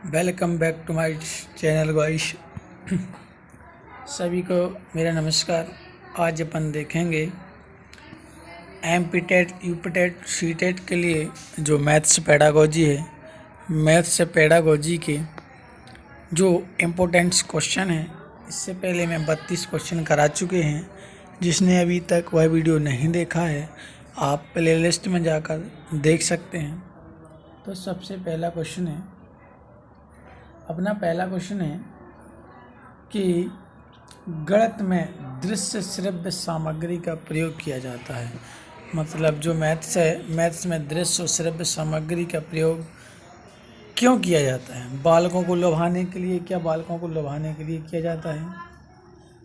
Welcome back to my channel guys. सभी को मेरा नमस्कार। आज अपन देखेंगे एमपीटेट यूपीटेट सीटेट के लिए जो मैथ्स पेडागोजी है। मैथ्स पेडागोजी के जो इम्पोर्टेंट्स क्वेश्चन हैं, इससे पहले मैं 32 क्वेश्चन करा चुके हैं। जिसने अभी तक वह वीडियो नहीं देखा है, आप प्लेलिस्ट में जाकर देख सकते हैं। तो सबसे पहला क्वेश्चन है, अपना पहला क्वेश्चन है कि गणित में दृश्य श्रव्य सामग्री का प्रयोग किया जाता है। मतलब जो मैथ्स है, मैथ्स में दृश्य और श्रव्य सामग्री का प्रयोग क्यों किया जाता है? बालकों को लुभाने के लिए, क्या बालकों को लुभाने के लिए किया जाता है,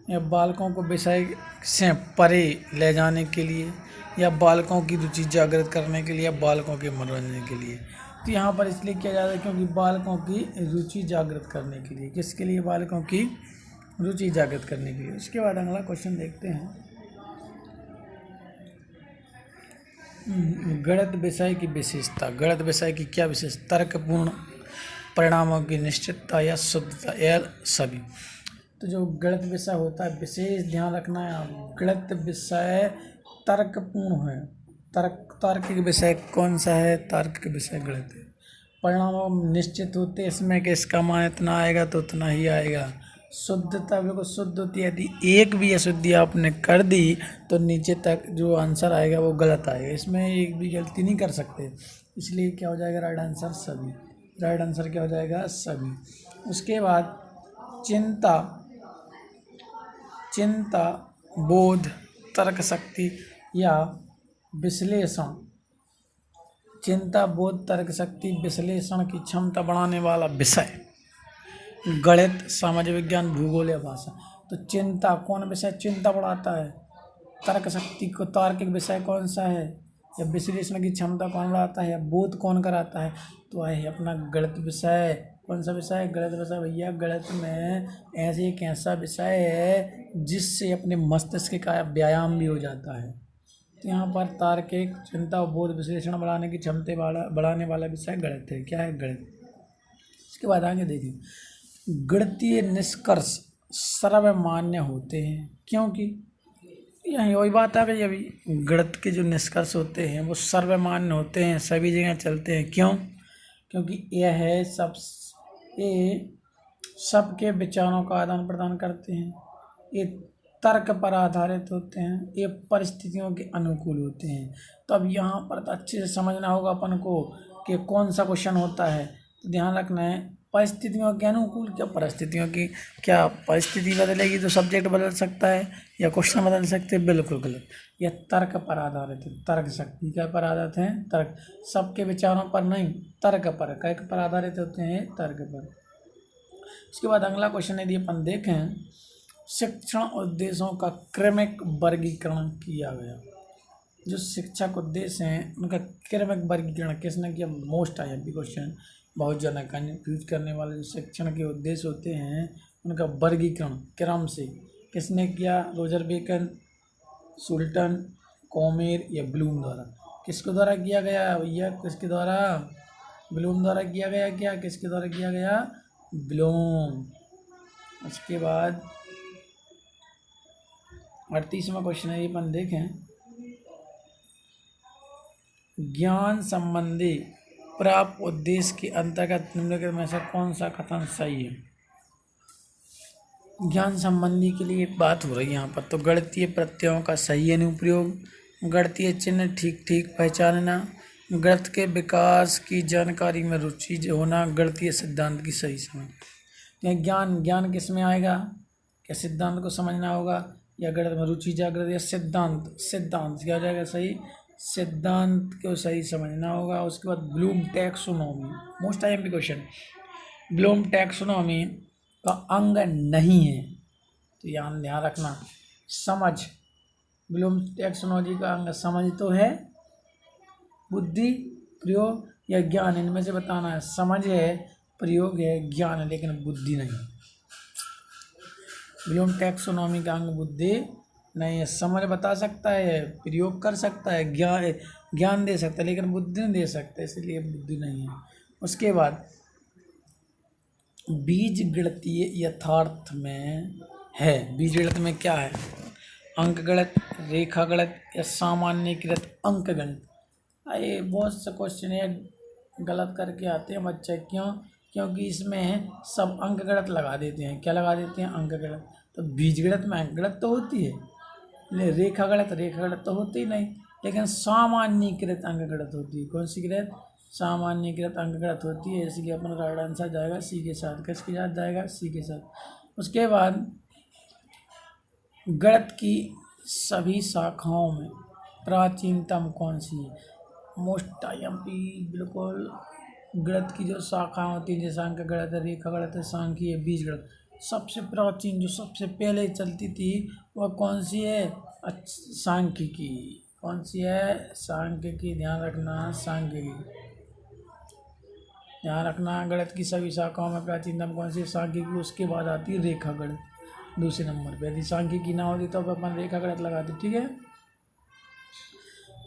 या बालकों को विषय से परे ले जाने के लिए, या बालकों की रुचि जागृत करने के लिए, या बालकों के मनोरंजन के लिए? तो यहाँ पर इसलिए किया जाता है क्योंकि बालकों की रुचि जागृत करने के लिए। किसके लिए? बालकों की रुचि जागृत करने के लिए। उसके बाद अगला क्वेश्चन देखते हैं, गणित विषय की विशेषता। गणित विषय की क्या विशेषता? तर्कपूर्ण परिणामों की निश्चितता या शुद्धता या सभी। तो जो गणित विषय होता है, विशेष ध्यान रखना है। गणित विषय तर्कपूर्ण है। तार्किक विषय कौन सा है? तार्किक विषय गणित है। परिणाम निश्चित होते हैं इसमें कि इसका मान इतना आएगा तो उतना ही आएगा। शुद्धता बिल्कुल शुद्ध होती है। यदि एक भी अशुद्धि आपने कर दी तो नीचे तक जो आंसर आएगा वो गलत आएगा। इसमें एक भी गलती नहीं कर सकते, इसलिए क्या हो जाएगा? राइट आंसर सभी। राइट आंसर क्या हो जाएगा? सभी। उसके बाद चिंता, बोध, तर्क शक्ति या विश्लेषण। चिंता, बोध, तर्क शक्ति, विश्लेषण की क्षमता बढ़ाने वाला विषय गणित, सामाजिक विज्ञान, भूगोल या भाषा। तो चिंता, कौन विषय चिंता बढ़ाता है? तर्क शक्ति को तार्किक विषय कौन सा है? या विश्लेषण की क्षमता कौन बढ़ाता है? या बोध कौन कराता है? तो है अपना गणित विषय। कौन सा विषय है? गणित विषय। भैया गणित में ऐसे एक ऐसा विषय है जिससे अपने मस्तिष्क का व्यायाम भी हो जाता है। तो यहाँ पर तार्किक, चिंता और बोध, विश्लेषण बढ़ाने की क्षमता बढ़ाने वाला विषय गणित है। क्या है? गणित। इसके बाद आगे देखिए, गणितीय निष्कर्ष सर्वमान्य होते हैं क्योंकि यही वही बात है भाई। अभी गणित के जो निष्कर्ष होते हैं वो सर्वमान्य होते हैं, सभी जगह चलते हैं। क्यों? क्योंकि यह है सबके विचारों का आदान प्रदान करते हैं, ये तर्क पर आधारित होते हैं, ये परिस्थितियों के अनुकूल होते हैं। तो अब यहाँ पर तो अच्छे से समझना होगा अपन को कि कौन सा क्वेश्चन होता है। तो ध्यान रखना है, परिस्थितियों के अनुकूल। क्या परिस्थितियों की, क्या परिस्थिति बदलेगी तो सब्जेक्ट बदल सकता है या क्वेश्चन बदल सकते हैं? बिल्कुल गलत। यह तर्क पर आधारित है। तर्क शक्ति क्या पर आधारित है? तर्क। सबके विचारों पर नहीं, तर्क पर। क्या पर आधारित होते हैं? तर्क पर। उसके बाद अगला क्वेश्चन यदि अपन देखें, शिक्षण उद्देश्यों का क्रमिक वर्गीकरण किया गया। जो शिक्षक उद्देश्य हैं उनका क्रमिक वर्गीकरण किसने किया? मोस्ट आईएमपी क्वेश्चन, बहुत ज़्यादा कन्फ्यूज करने वाले जो शिक्षण के उद्देश्य होते हैं उनका वर्गीकरण क्रम से किसने किया? रोजर बेकन, सुल्टन, कॉमेर या ब्लूम द्वारा। किसके द्वारा किया गया भैया? किसके द्वारा? ब्लूम द्वारा किया गया। क्या किसके द्वारा किया गया? ब्लूम। उसके बाद 38वां क्वेश्चन है, ये अपन देखें, ज्ञान संबंधी प्राप्त उद्देश्य के अंतर्गत निम्नलिखित में से कौन सा कथन सही है? ज्ञान संबंधी के लिए बात हो रही है यहाँ पर। तो गणितीय प्रत्ययों का सही अनुप्रयोग, गणितीय चिन्ह ठीक ठीक पहचानना, गणित के विकास की जानकारी में रुचि होना, गणितीय सिद्धांत की सही समझ। ज्ञान किस में आएगा? क्या सिद्धांत को समझना होगा, या गणित में रुचि जागृत, या सिद्धांत क्या हो जाएगा? सही। सिद्धांत को सही समझना होगा। उसके बाद Bloom taxonomy, most IMP question. Bloom taxonomy का अंग नहीं है, तो यहाँ ध्यान रखना। समझ, ब्लूम टैक्सोनॉमी का अंग समझ तो है, बुद्धि, प्रयोग या ज्ञान, इनमें से बताना है। समझ है, प्रयोग है, ज्ञान है, लेकिन बुद्धि नहीं। ब्लूम टैक्सोनॉमी का अंग बुद्धि नहीं है। समझ बता सकता है, प्रयोग कर सकता है, ज्ञान दे सकता है, लेकिन बुद्धि नहीं दे सकता, इसलिए बुद्धि नहीं है। उसके बाद बीजगणितीय यथार्थ में है। बीजगणित में क्या है? अंकगणित, रेखागणित या सामान्यीकृत अंकगणित। ये बहुत से क्वेश्चन ये गलत करके आते हैं बच्चे। क्यों? क्योंकि इसमें सब अंकगणित लगा देते हैं। क्या लगा देते हैं? अंकगणित। तो बीजगणित में अंकगणित तो होती है, रेखागणित तो होती ही नहीं, लेकिन सामान्यीकृत अंकगणित होती है। कौन सी गणित? सामान्यीकृत अंकगणित होती है। इसलिए अपना राइट आंसर जाएगा सी के साथ। किसके साथ जाएगा? सी के साथ। उसके बाद गणित की सभी शाखाओं में प्राचीनतम कौन सी है? मोस्ट IMP बिल्कुल। गणित की जो शाखाएं होती हैं जैसे अंकगणित है, रेखागणित है, सांख्यिकी है, बीजगणित, सबसे प्राचीन जो सबसे पहले चलती थी वह कौन सी है? सांख्यिकी। कौन सी है? सांख्यिकी। ध्यान रखना, सांख्यिकी ध्यान रखना। गणित की सभी शाखाओं में प्राचीनतम कौन सी है? सांख्यिकी। उसके बाद आती है रेखागणित दूसरे नंबर पे। यदि सांख्यिकी ना होती तो अपन रेखागणित लगाते। ठीक है।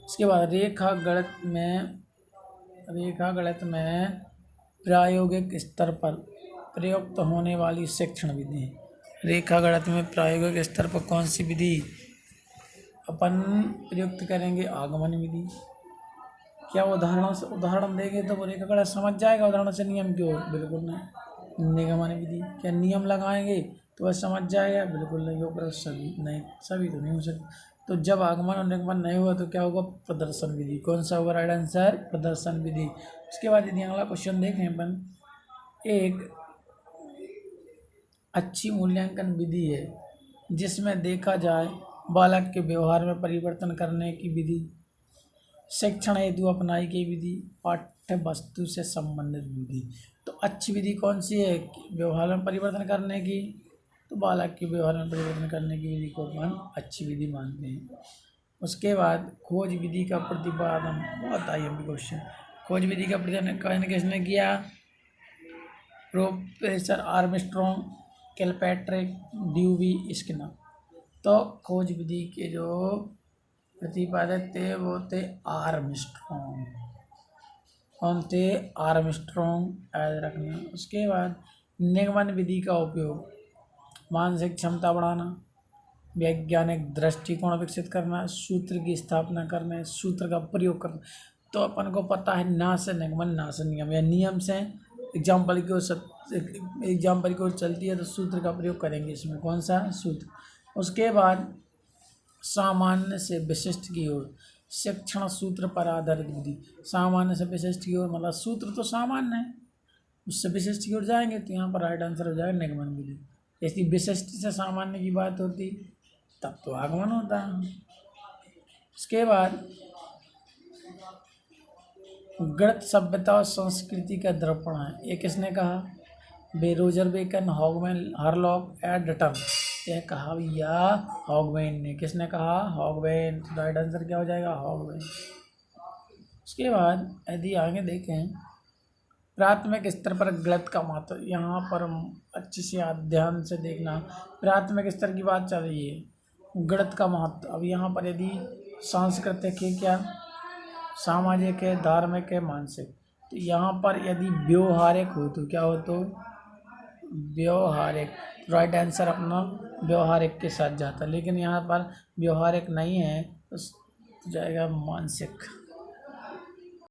उसके बाद रेखागणित में प्रायोगिक स्तर पर प्रयुक्त होने वाली शिक्षण विधि। रेखागणित में प्रायोगिक स्तर पर कौन सी विधि अपन प्रयुक्त करेंगे? आगमन विधि। क्या उदाहरण देंगे तो वो रेखागणित समझ जाएगा? उदाहरण से नियम क्यों? बिल्कुल नहीं। निगमन विधि। क्या नियम लगाएंगे तो वह समझ जाएगा? बिल्कुल नहीं होगा। सभी तो नहीं हो सकते। तो जब आगमन और निगमन नहीं हुआ तो क्या होगा? प्रदर्शन विधि। कौन सा होगा राइट आंसर? प्रदर्शन विधि। उसके बाद यदि अगला क्वेश्चन देखें अपन, एक अच्छी मूल्यांकन विधि है जिसमें देखा जाए बालक के व्यवहार में परिवर्तन करने की विधि, शिक्षण हेतु अपनाई गई विधि, पाठ्य वस्तु से संबंधित विधि। तो अच्छी विधि कौन सी है? व्यवहार में परिवर्तन करने की। तो बालक के व्यवहार में परिवर्तन करने की विधि को अपन अच्छी विधि मानते हैं। उसके बाद खोज विधि का प्रतिपादन। बहुत IMP क्वेश्चन। खोज विधि का प्रतिपादन किसने किया? Professor Armstrong, Kilpatrick, dewy, Skinner. तो खोज विधि के जो प्रतिपादक थे वो थे आर्मस्ट्रॉन्ग। कौन थे? आर्मस्ट्रॉन्ग, याद रखना। उसके बाद निगमन विधि का उपयोग मानसिक क्षमता बढ़ाना, वैज्ञानिक दृष्टिकोण विकसित करना, सूत्र की स्थापना करना, सूत्र का प्रयोग करना। तो अपन को पता है ना से निगमन ना से नियम, या नियम से एग्जाम्पल की ओर चलती है तो सूत्र का प्रयोग करेंगे इसमें। कौन सा? सूत्र। उसके बाद सामान्य से विशिष्ट की ओर शिक्षण सूत्र पर आधारित विधि। सामान्य से विशिष्ट की ओर मतलब सूत्र तो सामान्य है, उससे विशिष्ट की ओर जाएंगे तो यहाँ पर राइट आंसर हो जाएगा निगमन विधि। यदि विशिष्ट से सामान्य की बात होती तब तो आगमन होता है। उसके बाद गणित सभ्यता और संस्कृति का दर्पण है, ये किसने कहा? Roger Bacon, Hogman, Harlock, Edton. यह कहा भैया हॉगमैन ने। किसने कहा? हॉगमैन। राइट आंसर क्या हो जाएगा? हॉगमैन। उसके बाद यदि आगे देखें प्राथमिक स्तर पर गणित का महत्व, यहाँ पर अच्छे से ध्यान से देखना। प्राथमिक स्तर की बात चल रही है, गणित का महत्व। अब यहाँ पर यदि सांस्कृतिक है, क्या सामाजिक है, धार्मिक है, मानसिक, तो यहाँ पर यदि व्यवहारिक हो तो क्या हो? तो व्यवहारिक। राइट आंसर अपना व्यवहारिक के साथ जाता, लेकिन यहाँ पर व्यवहारिक नहीं है तो जाएगा मानसिक।